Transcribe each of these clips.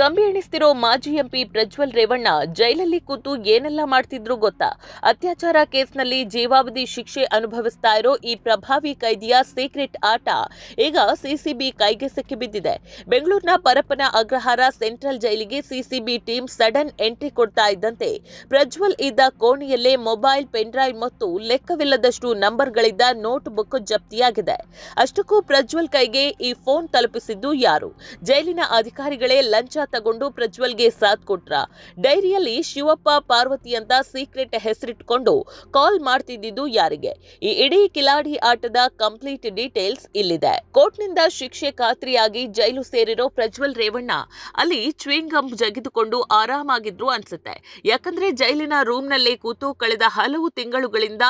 ಕಂಬಿ ಎಣಿಸ್ತಿರೋ ಮಾಜಿ ಎಂಪಿ ಪ್ರಜ್ವಲ್ ರೇವಣ್ಣ ಜೈಲಲ್ಲಿ ಕೂತು ಏನೆಲ್ಲ ಮಾಡ್ತಿದ್ರು ಗೊತ್ತಾ? ಅತ್ಯಾಚಾರ ಕೇಸ್ನಲ್ಲಿ ಜೀವಾವಧಿ ಶಿಕ್ಷೆ ಅನುಭವಿಸ್ತಾ ಇರೋ ಈ ಪ್ರಭಾವಿ ಕೈದಿಯ ಸೀಕ್ರೆಟ್ ಆಟ ಈಗ ಸಿಸಿಬಿ ಕೈಗೆ ಸಿಕ್ಕಿಬಿದ್ದಿದೆ. ಬೆಂಗಳೂರಿನ ಪರಪ್ಪನ ಅಗ್ರಹಾರ ಸೆಂಟ್ರಲ್ ಜೈಲಿಗೆ ಸಿಸಿಬಿ ಟೀಮ್ ಸಡನ್ ಎಂಟ್ರಿ ಕೊಡ್ತಾ ಇದ್ದಂತೆ ಪ್ರಜ್ವಲ್ ಇದ್ದ ಕೋಣೆಯಲ್ಲೇ ಮೊಬೈಲ್, ಪೆನ್ಡ್ರೈವ್ ಮತ್ತು ಲೆಕ್ಕವಿಲ್ಲದಷ್ಟು ನಂಬರ್ಗಳಿದ್ದ ನೋಟ್ ಬುಕ್ ಜಪ್ತಿಯಾಗಿದೆ. ಅಷ್ಟಕ್ಕೂ ಪ್ರಜ್ವಲ್ ಕೈಗೆ ಈ ಫೋನ್ ತಲುಪಿಸಿದ್ದು ಯಾರು? ಜೈಲಿನ ಅಧಿಕಾರಿಗಳೇ ಲಂಚ ತಗೊಂಡು ಪ್ರಜ್ವಲ್ಗೆ ಸಾಥ್ ಕೊಟ್ರ? ಡೈರಿಯಲ್ಲಿ ಶಿವಪ್ಪ, ಪಾರ್ವತಿ ಅಂತ ಸೀಕ್ರೆಟ್ ಹೆಸರಿಟ್ಕೊಂಡು ಕಾಲ್ ಮಾಡ್ತಿದ್ದಿದ್ದು ಯಾರಿಗೆ? ಈ ಇಡೀ ಕಿಲಾಡಿ ಆಟದ ಕಂಪ್ಲೀಟ್ ಡೀಟೇಲ್ಸ್ ಇಲ್ಲಿದೆ. ಕೋರ್ಟ್ನಿಂದ ಶಿಕ್ಷೆ ಖಾತ್ರಿಯಾಗಿ ಜೈಲು ಸೇರಿರೋ ಪ್ರಜ್ವಲ್ ರೇವಣ್ಣ ಅಲ್ಲಿ ಚ್ಯೂಯಿಂಗ್ ಗಮ್ ಜಗಿದುಕೊಂಡು ಆರಾಮಾಗಿದ್ರು ಅನ್ಸುತ್ತೆ. ಯಾಕಂದ್ರೆ ಜೈಲಿನ ರೂಮ್ನಲ್ಲೇ ಕೂತು ಕಳೆದ ಹಲವು ತಿಂಗಳುಗಳಿಂದ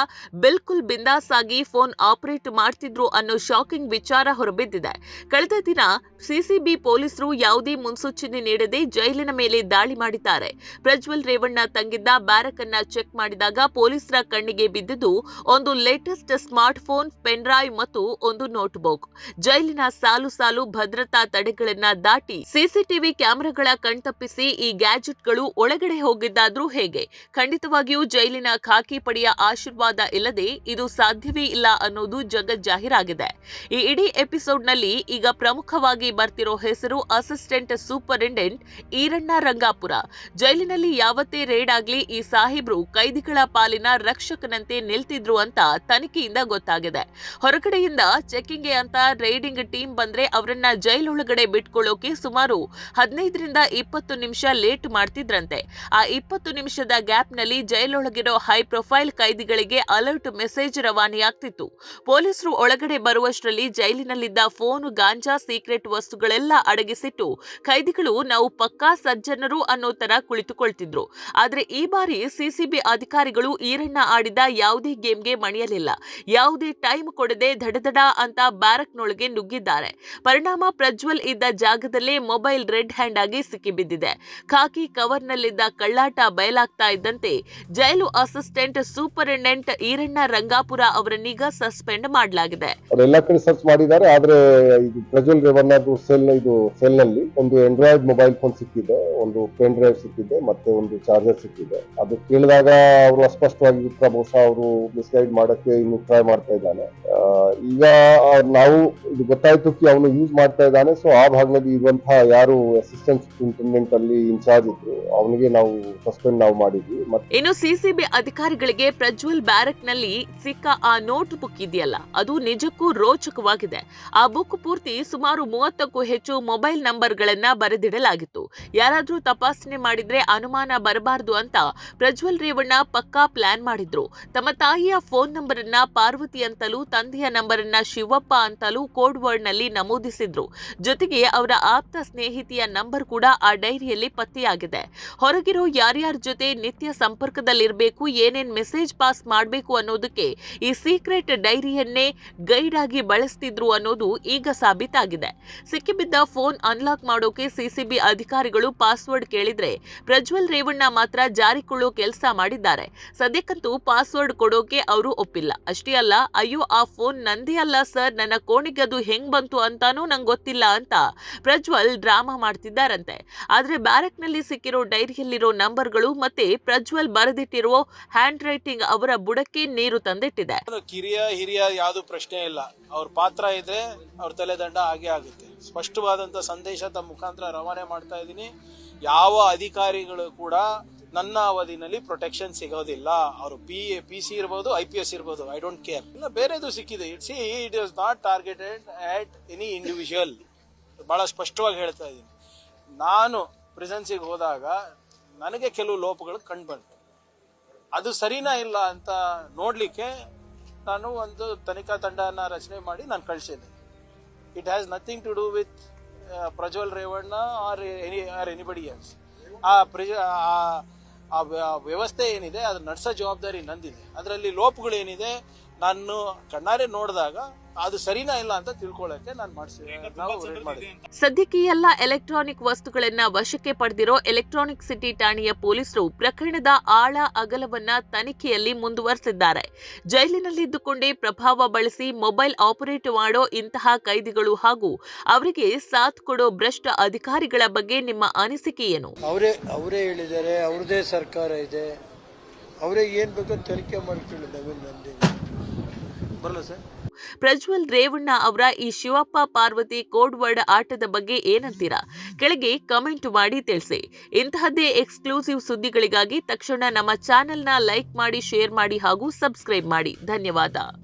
ಬಿಲ್ಕುಲ್ ಬಿಂದಾಸ್ ಆಗಿ ಫೋನ್ ಆಪರೇಟ್ ಮಾಡ್ತಿದ್ರು ಅನ್ನೋ ಶಾಕಿಂಗ್ ವಿಚಾರ ಹೊರಬಿದ್ದಿದೆ. ಕಳೆದ ದಿನ ಸಿಸಿಬಿ ಪೊಲೀಸರು ಯಾವುದೇ ಮುನ್ಸೂಚನೆ ನೀಡದೆ ಜೈಲಿನ ಮೇಲೆ ದಾಳಿ ಮಾಡಿದ್ದಾರೆ. ಪ್ರಜ್ವಲ್ ರೇವಣ್ಣ ತಂಗಿದ್ದ ಬ್ಯಾರಕ್ ಅನ್ನ ಚೆಕ್ ಮಾಡಿದಾಗ ಪೊಲೀಸರ ಕಣ್ಣಿಗೆ ಬಿದ್ದಿದ್ದು ಒಂದು latest smart phone, pen drive ಮತ್ತು ಒಂದು ನೋಟ್ಬುಕ್. ಜೈಲಿನ ಸಾಲು ಸಾಲು ಭದ್ರತಾ ತಡೆಗಳನ್ನ ದಾಟಿ ಸಿಸಿಟಿವಿ ಕ್ಯಾಮೆರಾಗಳ ಕಣ್ತಪ್ಪಿಸಿ ಈ ಗ್ಯಾಜೆಟ್ಗಳು ಒಳಗಡೆ ಹೋಗಿದ್ದಾದ್ರೂ ಹೇಗೆ? ಖಂಡಿತವಾಗಿಯೂ ಜೈಲಿನ ಖಾಕಿ ಪಡೆಯ ಆಶೀರ್ವಾದ ಇಲ್ಲದೆ ಇದು ಸಾಧ್ಯವೇ ಇಲ್ಲ ಅನ್ನೋದು ಜಗಜ್ಜಾಹೀರಾಗಿದೆ. ಈ ಇಡೀ ಎಪಿಸೋಡ್ನಲ್ಲಿ ಈಗ ಪ್ರಮುಖವಾಗಿ ಬರ್ತಿರೋ ಹೆಸರು ಅಸಿಸ್ಟೆಂಟ್ ಸೂಪರಿಂಟೆಂಡೆಂಟ್ ಈರಣ್ಣ ರಂಗಾಪುರ. ಜೈಲಿನಲ್ಲಿ ಯಾವತ್ತೇ ರೇಡ್ ಆಗ್ಲಿ ಈ ಸಾಹೇಬ್ರು ಕೈದಿಗಳ ಪಾಲಿನ ರಕ್ಷಕನಂತೆ ನಿಲ್ತಿದ್ರು ಅಂತ ತನಿಖೆಯಿಂದ ಗೊತ್ತಾಗಿದೆ. ಹೊರಗಡೆಯಿಂದ ಚೆಕಿಂಗ್ಗೆ ಅಂತ ರೈಡಿಂಗ್ ಟೀಮ್ ಬಂದ್ರೆ ಅವರನ್ನ ಜೈಲೊಳಗಡೆ ಬಿಟ್ಕೊಳ್ಳೋಕೆ ಸುಮಾರು 15ರಿಂದ 20 ನಿಮಿಷ ಲೇಟ್ ಮಾಡ್ತಿದ್ರಂತೆ. ಆ 20 ನಿಮಿಷದ ಗ್ಯಾಪ್ ನಲ್ಲಿ ಜೈಲೊಳಗಿರೋ ಹೈ ಪ್ರೊಫೈಲ್ ಕೈದಿಗಳಿಗೆ ಅಲರ್ಟ್ ಮೆಸೇಜ್ ರವಾನೆಯಾಗ್ತಿತ್ತು. ಪೊಲೀಸರು ಒಳಗಡೆ ಬರುವಷ್ಟರಲ್ಲಿ ಜೈಲಿನಲ್ಲಿದ್ದ ಫೋನ್, ಗಾಂಜಾ, ಸೀಕ್ರೆಟ್ ವಸ್ತುಗಳೆಲ್ಲ ಅಡಗಿಸಿಟ್ಟು ಕೈದಿಗಳು ನಾವು ಪಕ್ಕಾ ಸಜ್ಜನರು ಅನ್ನೋ ತರ ಕುಳಿತುಕೊಳ್ತಿದ್ರು. ಆದ್ರೆ ಈ ಬಾರಿ ಸಿಸಿಬಿ ಅಧಿಕಾರಿಗಳು ಈರಣ್ಣ ಆಡಿದ ಯಾವುದೇ ಗೇಮ್ಗೆ ಮಣಿಯಲಿಲ್ಲ. ಯಾವುದೇ ಟೈಮ್ ಕೊಡದೆ ದಡದಡ ಅಂತ ಬ್ಯಾರಕ್ನೊಳಗೆ ನುಗ್ಗಿದ್ದಾರೆ. ಪರಿಣಾಮ ಪ್ರಜ್ವಲ್ ಇದ್ದ ಜಾಗದಲ್ಲೇ ಮೊಬೈಲ್ ರೆಡ್ ಹ್ಯಾಂಡ್ ಆಗಿ ಸಿಕ್ಕಿಬಿದ್ದಿದೆ. ಖಾಕಿ ಕವರ್ನಲ್ಲಿದ್ದ ಕಳ್ಳಾಟ ಬಯಲಾಗ್ತಾ ಇದ್ದಂತೆ jail assistant superintendent Eranna Rangapura ಅವರನ್ನೀಗ ಸಸ್ಪೆಂಡ್ ಮಾಡಲಾಗಿದೆ. ಎಲ್ಲ ಕಡೆ ಸರ್ಚ್ ಮಾಡಿದ್ದಾರೆ. ಆದ್ರೆ ಪ್ರಜ್ವಲ್ ರೇವಣ್ಣ ಸೆಲ್ ನಲ್ಲಿ ಒಂದು ಆಂಡ್ರಾಯ್ಡ್ ಮೊಬೈಲ್ ಫೋನ್ ಸಿಕ್ಕಿದೆ, ಒಂದು ಪೆನ್ ಡ್ರೈವ್ ಸಿಕ್ಕಿದೆ, ಮತ್ತೆ ಒಂದು ಚಾರ್ಜರ್ ಸಿಕ್ಕಿದೆ. ಅದು ಕೇಳಿದಾಗ ಅವರು ಅಸ್ಪಷ್ಟವಾಗಿ ಬಹುಶಃ ಅವರು ಮಿಸ್ಗೈಡ್ ಮಾಡಕ್ಕೆ ಇನ್ನು ಟ್ರೈ ಮಾಡ್ತಾ ಇದ್ದಾನೆ. ಈಗ ನಾವು ಇದು ಗೊತ್ತಾಯ್ತು ಅವನು ಯೂಸ್ ಮಾಡ್ತಾ ಇದ್ದಾನೆ. ಸೊ ಆ ಭಾಗದಲ್ಲಿ ಇರುವಂತಹ ಯಾರು ಅಸಿಸ್ಟೆಂಟ್ ಸೂಪರಿಂಟೆಂಡೆಂಟ್ ಅಲ್ಲಿ ಇನ್ಚಾರ್ಜ್ ಇದ್ರು ಅವನಿಗೆ ನಾವು ಸಸ್ಪೆಂಡ್ ಮಾಡಿದ್ವಿ. ಇನ್ನು ಸಿಸಿಬಿ ಅಧಿಕಾರಿಗಳಿಗೆ ಪ್ರಜ್ವಲ್ ಬ್ಯಾರಕ್ ನಲ್ಲಿ ಸಿಕ್ಕ ಆ ನೋಟ್ ಬುಕ್ ಇದೆಯಲ್ಲ, ಅದು ನಿಜಕ್ಕೂ ರೋಚಕವಾಗಿದೆ. ಆ ಬುಕ್ ಪೂರ್ತಿ ಸುಮಾರು 30ಕ್ಕೂ ಹೆಚ್ಚು ಮೊಬೈಲ್ ನಂಬರ್ಗಳನ್ನ ಬರೆದಿಡಲಾಗಿತ್ತು. ಯಾರಾದ್ರೂ ತಪಾಸಣೆ ಮಾಡಿದ್ರೆ ಅನುಮಾನ ಬರಬಾರದು ಅಂತ ಪ್ರಜ್ವಲ್ ರೇವಣ್ಣ ಪಕ್ಕಾ ಪ್ಲಾನ್ ಮಾಡಿದ್ರು. ತಮ್ಮ ತಾಯಿಯ ಫೋನ್ ನಂಬರ್ ಅನ್ನ ಪಾರ್ವತಿ ಅಂತಲೂ, ತಂದೆಯ ನಂಬರ್ ಅನ್ನ ಶಿವಪ್ಪ ಅಂತಲೂ ಕೋಡ್ ವರ್ಡ್ ನಲ್ಲಿ ನಮೂದಿಸಿದ್ರು. ಜೊತೆಗೆ ಅವರ ಆಪ್ತ ಸ್ನೇಹಿತೆಯ ನಂಬರ್ ಕೂಡ ಆ ಡೈರಿಯಲ್ಲಿ ಪತ್ತೆಯಾಗಿದೆ. ಹೊರಗಿರೋ ಯಾರ್ಯಾರ ಜೊತೆ ನಿತ್ಯ ಸಂಪರ್ಕದಲ್ಲಿರಬೇಕು, ಏನೇನ್ ಮೆಸೇಜ್ ಪಾಸ್ ಮಾಡಬೇಕು ಅನ್ನೋದಕ್ಕೆ ಈ ಸೀಕ್ರೆಟ್ ಡೈರಿಯನ್ನೇ ಗೈಡ್ ಆಗಿ ಬಳಸ್ತಿದ್ರು ಅನ್ನೋದು ಈಗ ಸಾಬೀತಾಗಿದೆ. ಸಿಕ್ಕಿಬಿದ್ದ ಫೋನ್ ಅನ್ಲಾಕ್ ಮಾಡೋಕೆ ಸಿಸಿಬಿ ಅಧಿಕಾರಿಗಳು ಪಾಸ್ವರ್ಡ್ ಕೇಳಿದ್ರೆ ಪ್ರಜ್ವಲ್ ರೇವಣ್ಣ ಮಾತ್ರ ಜಾರಿಕೊಳ್ಳೋ ಕೆಲಸ ಮಾಡಿದ್ದಾರೆ. ಸದ್ಯಕ್ಕಂತೂ ಪಾಸ್ವರ್ಡ್ ಕೊಡೋಕೆ ಅವರು ಒಪ್ಪಿಲ್ಲ. ಅಷ್ಟೇ ಅಲ್ಲ, ಅಯ್ಯೋ ಆ ಫೋನ್ ನಂದೇ ಅಲ್ಲ ಸರ್, ನನ್ನ ಕೋಣೆಗೆ ಅದು ಹೆಂಗ್ ಬಂತು ಅಂತಾನೂ ನಂಗೆ ಗೊತ್ತಿಲ್ಲ ಅಂತ ಪ್ರಜ್ವಲ್ ಡ್ರಾಮಾ ಮಾಡ್ತಿದ್ದಾರಂತೆ. ಆದ್ರೆ ಬ್ಯಾರಕ್ ನಲ್ಲಿ ಸಿಕ್ಕಿರೋ ಡೈರಿಯಲ್ಲಿರೋ ನಂಬರ್ಗಳು ಮತ್ತೆ ಪ್ರಜ್ವಲ್ ಬರೆದಿಟ್ಟಿರೋ ಹ್ಯಾಂಡ್ ರೈಟಿಂಗ್ ಅವರ ಬುಡಕ್ಕೆ ನೀರು ತಂದಿಟ್ಟಿದೆ. ಹಿರಿಯ ಯಾವ್ದು ಪ್ರಶ್ನೆ ಇಲ್ಲ. ಅವ್ರ ಪಾತ್ರ ಇದ್ರೆ ಅವ್ರ ತಲೆದಂಡ ಹಾಗೆ ಆಗುತ್ತೆ. ಸ್ಪಷ್ಟವಾದಂತ ಸಂದೇಶ ತಮ್ಮ ಮುಖಾಂತರ ರವಾನೆ ಮಾಡ್ತಾ ಇದ್ದೀನಿ. ಯಾವ ಅಧಿಕಾರಿಗಳು ಕೂಡ ನನ್ನ ಅವಧಿನಲ್ಲಿ ಪ್ರೊಟೆಕ್ಷನ್ ಸಿಗೋದಿಲ್ಲ. ಅವರು PC ಇರ್ಬೋದು, IPS ಇರ್ಬೋದು, ಐ ಡೋಂಟ್ ಕೇರ್. ಇಲ್ಲ ಬೇರೆದು ಸಿಕ್ಕಿದೆ. It is not targeted at any individual. ಬಹಳ ಸ್ಪಷ್ಟವಾಗಿ ಹೇಳ್ತಾ ಇದ್ದೀನಿ. ನಾನು ಪ್ರೆಸೆನ್ಸಿಗೆ ಹೋದಾಗ ನನಗೆ ಕೆಲವು ಲೋಪಗಳು ಕಂಡು ಬಂತು. ಅದು ಸರಿನಾ ಇಲ್ಲ ಅಂತ ನೋಡ್ಲಿಕ್ಕೆ ನಾನು ಒಂದು ತನಿಖಾ ತಂಡನ ರಚನೆ ಮಾಡಿ ನಾನು ಕಳಿಸಿದ್ದೆ. It has nothing to do with Prajwal Revanna or anybody else. ಆ ವ್ಯವಸ್ಥೆ ಏನಿದೆ ಅದು ನಡೆಸೋ ಜವಾಬ್ದಾರಿ ನಂದಿದೆ. ಅದರಲ್ಲಿ ಲೋಪಗಳು ಏನಿದೆ ನಾನು ಕಣ್ಣಾರೆ ನೋಡಿದಾಗ ಅದು ಸರಿನಾ ಇಲ್ಲ ಅಂತ ತಿಳ್ಕೊಳ್ಳಕ್ಕೆ ನಾನು ನಾವು ರೇಡ್ ಮಾಡಿದ್ವಿ. ಸದ್ಯಕ್ಕೆ ಎಲ್ಲ ಎಲೆಕ್ಟ್ರಾನಿಕ್ ವಸ್ತುಗಳನ್ನ ವಶಕ್ಕೆ ಪಡೆದಿರೋ ಎಲೆಕ್ಟ್ರಾನಿಕ್ ಸಿಟಿ ಠಾಣೆಯ ಪೊಲೀಸರು ಪ್ರಕರಣದ ಆಳ ಅಗಲವನ್ನ ತನಿಖೆಯಲ್ಲಿ ಮುಂದುವರೆಸಿದ್ದಾರೆ. ಜೈಲಿನಲ್ಲಿದ್ದುಕೊಂಡೇ ಪ್ರಭಾವ ಬಳಸಿ ಮೊಬೈಲ್ ಆಪರೇಟ್ ಮಾಡೋ ಇಂತಹ ಕೈದಿಗಳು ಹಾಗೂ ಅವರಿಗೆ ಸಾಥ್ ಕೊಡೋ ಭ್ರಷ್ಟ ಅಧಿಕಾರಿಗಳ ಬಗ್ಗೆ ನಿಮ್ಮ ಅನಿಸಿಕೆ ಏನು? ಅವರೇ ಹೇಳಿದ್ದಾರೆ, ಅವ್ರದೇ ಸರ್ಕಾರ ಇದೆ, ಅವರೇ ಏನ್ ಬೇಕೋ ತನಿಖೆ ಮಾಡ್ಕೊಳ್ಳಿ. ಬರಲ್ಲ ಸರ್. ಪ್ರಜ್ವಲ್ ರೇವಣ್ಣ ಅವರ ಈ ಶಿವಪ್ಪ ಪಾರ್ವತಿ ಕೋಡ್ ವರ್ಡ್ ಆಟದ ಬಗ್ಗೆ ಏನಂತೀರಾ? ಕೆಳಗೆ ಕಮೆಂಟ್ ಮಾಡಿ ತಿಳಿಸಿ. ಇಂತಹದ್ದೇ ಎಕ್ಸ್ಕ್ಲೂಸಿವ್ ಸುದ್ದಿಗಳಿಗಾಗಿ ತಕ್ಷಣ ನಮ್ಮ ಚಾನೆಲ್ನ ಲೈಕ್ ಮಾಡಿ, ಶೇರ್ ಮಾಡಿ ಹಾಗೂ ಸಬ್ಸ್ಕ್ರೈಬ್ ಮಾಡಿ. ಧನ್ಯವಾದ.